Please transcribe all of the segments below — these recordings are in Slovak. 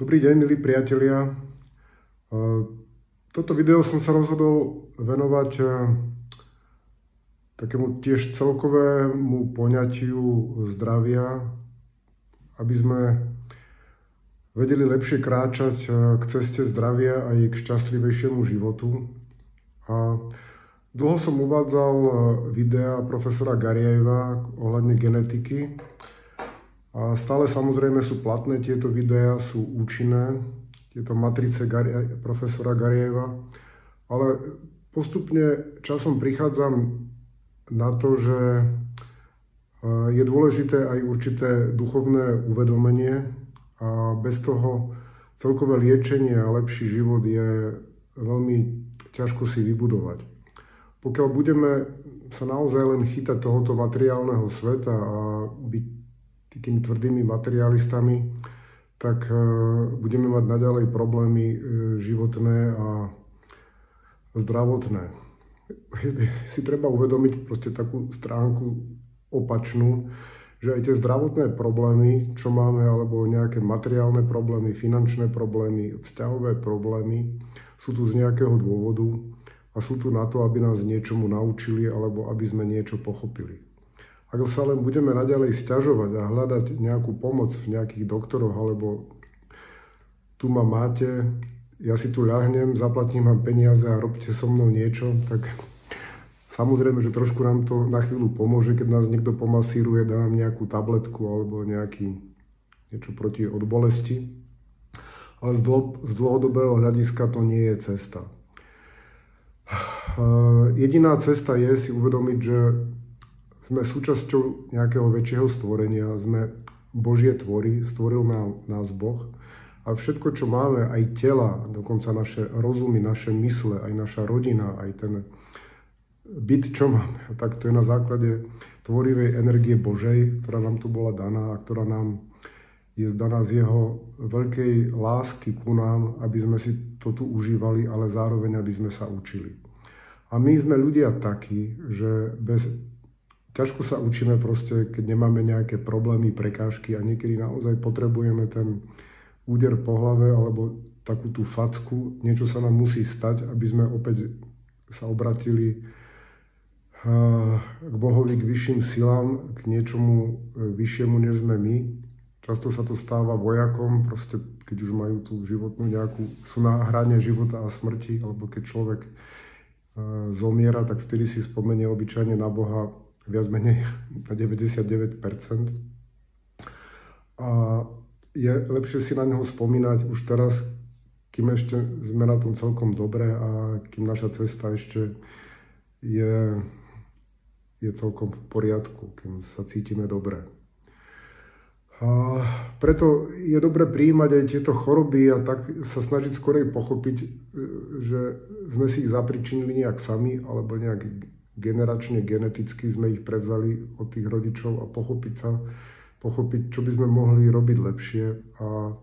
Dobrý deň, milí priatelia. Toto video som sa rozhodol venovať takému tiež celkovému poňatiu zdravia, aby sme vedeli lepšie kráčať k ceste zdravia aj k šťastlivejšiemu životu. A dlho som uvádzal videa profesora Garrieva ohľadne genetiky. A stále samozrejme sú platné tieto videá, sú účinné, tieto matrice profesora Garrieva, ale postupne časom prichádzam na to, že je dôležité aj určité duchovné uvedomenie a bez toho celkové liečenie a lepší život je veľmi ťažko si vybudovať. Pokiaľ budeme sa naozaj len chytať tohoto materiálneho sveta a byť takými tvrdými materialistami, tak budeme mať naďalej problémy životné a zdravotné. Si treba uvedomiť proste takú stránku opačnú, že aj tie zdravotné problémy, čo máme, alebo nejaké materiálne problémy, finančné problémy, vzťahové problémy, sú tu z nejakého dôvodu a sú tu na to, aby nás niečomu naučili alebo aby sme niečo pochopili. Ak sa len budeme naďalej sťažovať a hľadať nejakú pomoc v nejakých doktoroch, alebo tu ma máte, ja si tu ľahnem, zaplatím vám peniaze a robte so mnou niečo, tak samozrejme, že trošku nám to na chvíľu pomôže, keď nás niekto pomasíruje, dá nám nejakú tabletku alebo niečo proti od bolesti. Ale z dlhodobého hľadiska to nie je cesta. Jediná cesta je si uvedomiť, že sme súčasťou nejakého väčšieho stvorenia, sme Božie tvory, stvoril nás Boh a všetko, čo máme, aj tela, dokonca naše rozumy, naše mysle, aj naša rodina, aj ten byt, čo máme, tak to je na základe tvorivej energie Božej, ktorá nám tu bola daná a ktorá nám je daná z jeho veľkej lásky ku nám, aby sme si to tu užívali, ale zároveň, aby sme sa učili. A my sme ľudia takí, že ťažko sa učíme proste, keď nemáme nejaké problémy, prekážky a niekedy naozaj potrebujeme ten úder po hlave alebo takú tú facku. Niečo sa nám musí stať, aby sme opäť sa obratili k Bohovi, k vyšším silám, k niečomu vyššiemu, než sme my. Často sa to stáva vojakom, proste keď už majú tú životnú nejakú, sú na hrane života a smrti, alebo keď človek zomiera, tak vtedy si spomenie obyčajne na Boha viac menej na 99%. A je lepšie si na neho spomínať už teraz, kým ešte sme na tom celkom dobre a kým naša cesta ešte je celkom v poriadku, kým sa cítime dobre. A preto je dobre prijímať aj tieto choroby a tak sa snažiť skorej pochopiť, že sme si ich zapričinili nejak sami alebo nejak generačne, geneticky sme ich prevzali od tých rodičov a pochopiť, čo by sme mohli robiť lepšie a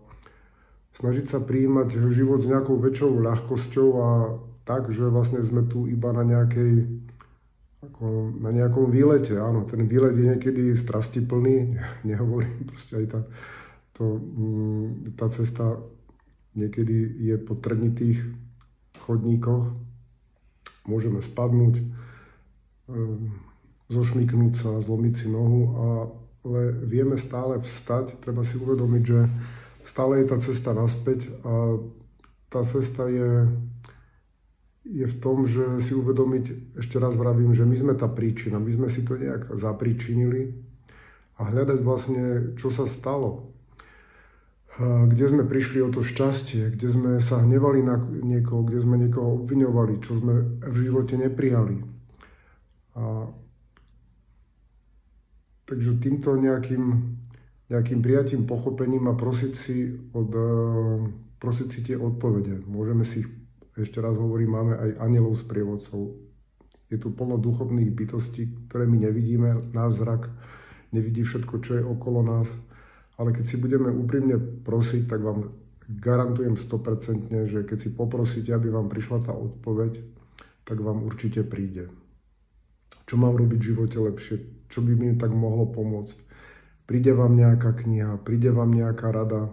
snažiť sa prijímať život s nejakou väčšou ľahkosťou a tak, že vlastne sme tu iba na nejakom výlete. Áno, ten výlet je niekedy strastiplný, nehovorím, proste aj tá cesta niekedy je po trnitých chodníkoch. Môžeme spadnúť, zošmyknúť sa, zlomiť si nohu, ale vieme stále vstať. Treba si uvedomiť, že stále je tá cesta naspäť a tá cesta je v tom, že si uvedomiť, ešte raz vravím, že my sme tá príčina, my sme si to nejak zapričinili a hľadať vlastne, čo sa stalo. Kde sme prišli o to šťastie, kde sme sa hnevali na niekoho, kde sme niekoho obviňovali, čo sme v živote neprijali. Takže týmto nejakým prijatím, pochopením a prosiť si tie odpovede. Môžeme si ich, ešte raz hovorím, máme aj anjelov sprievodcov. Je tu plno duchovných bytostí, ktoré my nevidíme, náš zrak nevidí všetko, čo je okolo nás. Ale keď si budeme úprimne prosiť, tak vám garantujem 100%, že keď si poprosíte, aby vám prišla tá odpoveď, tak vám určite príde. Čo mám robiť v živote lepšie? Čo by mi tak mohlo pomôcť? Príde vám nejaká kniha, príde vám nejaká rada,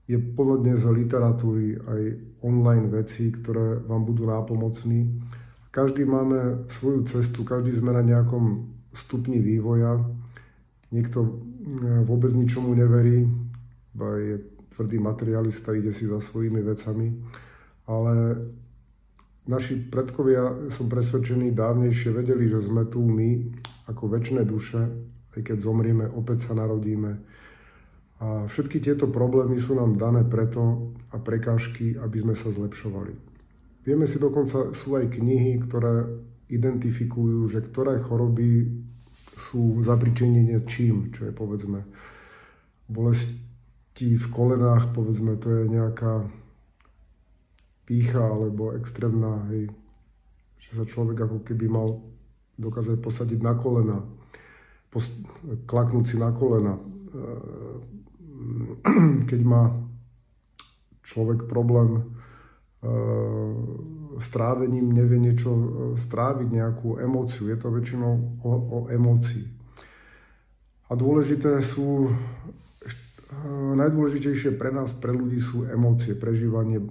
Je plno dnes literatúry, aj online vecí, ktoré vám budú nápomocní. Každý máme svoju cestu, každý sme na nejakom stupni vývoja. Niekto vôbec ničomu neverí, iba je tvrdý materialista, ide si za svojimi vecami. Ale naši predkovia, som presvedčený, dávnejšie vedeli, že sme tu my ako večné duše, aj keď zomrieme, opäť sa narodíme. A všetky tieto problémy sú nám dané preto a prekážky, aby sme sa zlepšovali. Vieme si dokonca, sú aj knihy, ktoré identifikujú, že ktoré choroby sú zapričinenie čím, čo je povedzme bolesti v kolenách, povedzme to je nejaká pýcha alebo extrémna, že sa človek ako keby mal dokázať posadiť na kolena, klaknúť si na kolena. Keď má človek problém s trávením, nevie niečo stráviť, nejakú emóciu, je to väčšinou o emócii. A najdôležitejšie pre nás, pre ľudí sú emócie, prežívanie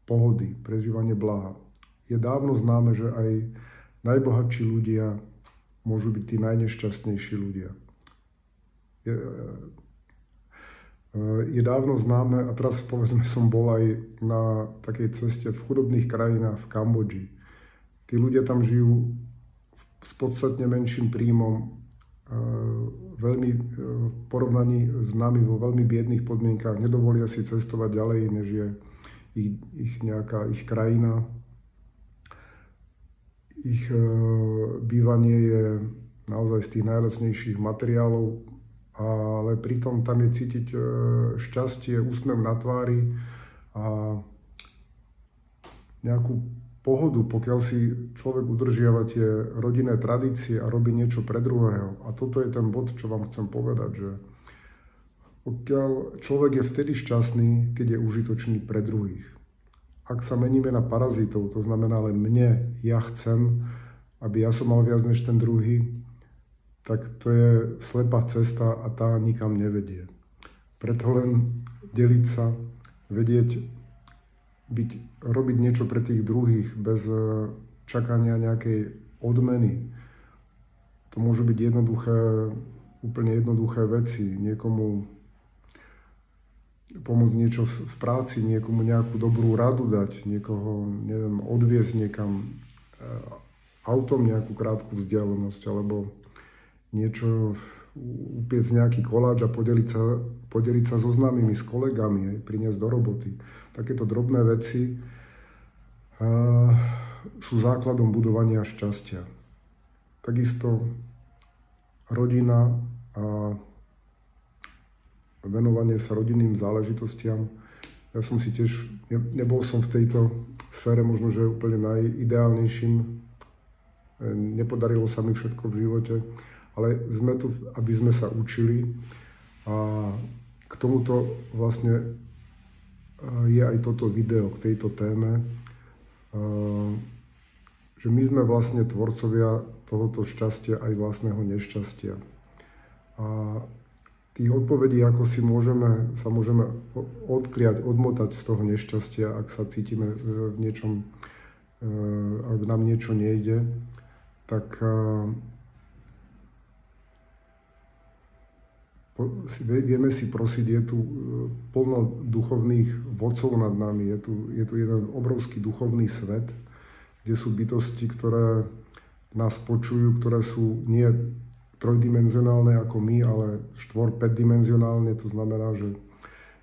pohody, prežívanie blaha. Je dávno známe, že aj najbohatší ľudia môžu byť tí najnešťastnejší ľudia. Je dávno známe, a teraz povedzme som bol aj na takej ceste v chudobných krajinách v Kambodži. Tí ľudia tam žijú s podstatne menším príjmom, veľmi v porovnaní s nami vo veľmi biedných podmienkách, nedovolia si cestovať ďalej, než je ich krajina. Ich bývanie je naozaj z tých najlacnejších materiálov, ale pritom tam je cítiť šťastie, úsmev na tvári a nejakú pohodu, pokiaľ si človek udržiava tie rodinné tradície a robí niečo pre druhého. A toto je ten bod, čo vám chcem povedať, že pokiaľ človek je vtedy šťastný, keď je užitočný pre druhých. Ak sa meníme na parazitov, to znamená len mne, ja chcem, aby ja som mal viac než ten druhý, tak to je slepá cesta a tá nikam nevedie. Preto len deliť sa, vedieť, robiť niečo pre tých druhých bez čakania nejakej odmeny. To môžu byť úplne jednoduché veci. Niekomu pomôcť niečo v práci, niekomu nejakú dobrú radu dať, niekoho, odviesť niekam autom nejakú krátku vzdialenosť, alebo niečo, upiecť nejaký koláč a podeliť sa so známymi, s kolegami, priniesť do roboty. Takéto drobné veci sú základom budovania šťastia. Takisto rodina a venovanie sa rodinným záležitostiam. Ja som si tiež, nebol som v tejto sfére možno, že úplne najideálnejším. Nepodarilo sa mi všetko v živote. Ale sme tu, aby sme sa učili a k tomuto vlastne je aj toto video k tejto téme, že my sme vlastne tvorcovia tohoto šťastia aj vlastného nešťastia. A tých odpovedí, ako sa môžeme odkliať, odmotať z toho nešťastia, ak sa cítime v niečom, ak nám niečo nejde, tak vieme si prosiť, je tu plno duchovných vodcov nad nami, je tu jeden obrovský duchovný svet, kde sú bytosti, ktoré nás počujú, ktoré sú nie trojdimenzionálne ako my, ale 4-5-dimenzionálne, to znamená, že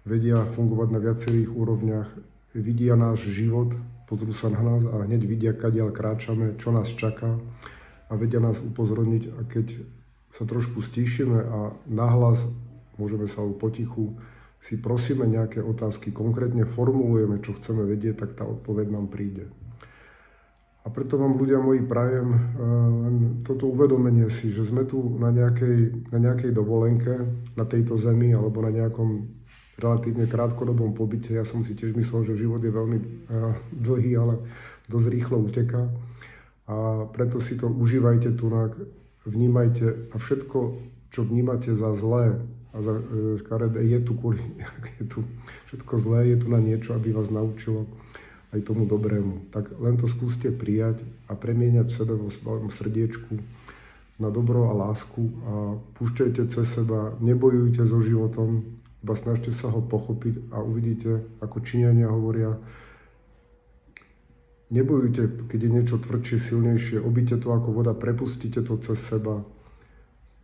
vedia fungovať na viacerých úrovniach, vidia náš život, pozrú sa na nás a hneď vidia, kadiaľ kráčame, čo nás čaká a vedia nás upozorniť, a keď sa trošku stíšime a nahlas, môžeme sa potichu, si prosíme nejaké otázky, konkrétne formulujeme, čo chceme vedieť, tak tá odpoveď nám príde. A preto vám, ľudia moji, prajem toto uvedomenie si, že sme tu na nejakej dovolenke na tejto zemi alebo na nejakom relatívne krátkodobom pobyte. Ja som si tiež myslel, že život je veľmi dlhý, ale dosť rýchlo uteká. A preto si to užívajte tu, vnímajte a všetko, čo vnímate za zlé, a karet je tu je tu všetko zlé, je tu na niečo, aby vás naučilo aj tomu dobrému. Tak len to skúste prijať a premieňať v sebe vo svojom srdiečku na dobro a lásku a púšťajte cez seba, nebojujte so životom, iba snažte sa ho pochopiť a uvidíte, ako Číňania hovoria, nebojujte, keď je niečo tvrdšie, silnejšie, obíte to ako voda, prepustite to cez seba,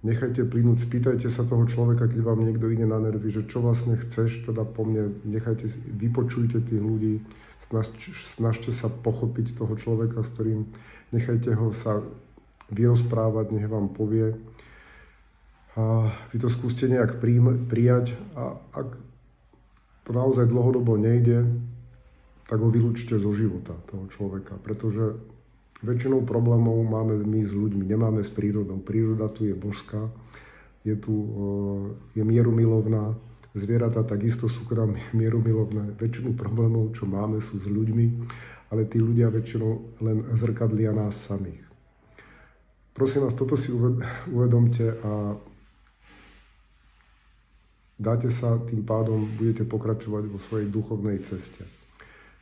nechajte plynúť, spýtajte sa toho človeka, keď vám niekto ide na nervy, že čo vlastne chceš, teda po mne, vypočujte tých ľudí, snažte sa pochopiť toho človeka, s ktorým, nechajte ho sa vyrozprávať, nech vám povie. A vy to skúste nejak prijať a ak to naozaj dlhodobo nejde, tak ho vylúčte zo života toho človeka, pretože väčšinou problémov máme my s ľuďmi, nemáme s prírodou. Príroda tu je božská, je mierumilovná, zvieratá takisto sú mierumilovné. Väčšinu problémov, čo máme, sú s ľuďmi, ale tí ľudia väčšinou len zrkadlia nás samých. Prosím vás, toto si uvedomte a dáte sa, tým pádom budete pokračovať vo svojej duchovnej ceste.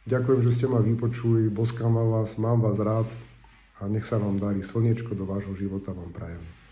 Ďakujem, že ste ma vypočuli, boskám vás, mám vás rád a nech sa vám darí. Slniečko do vášho života vám prajem.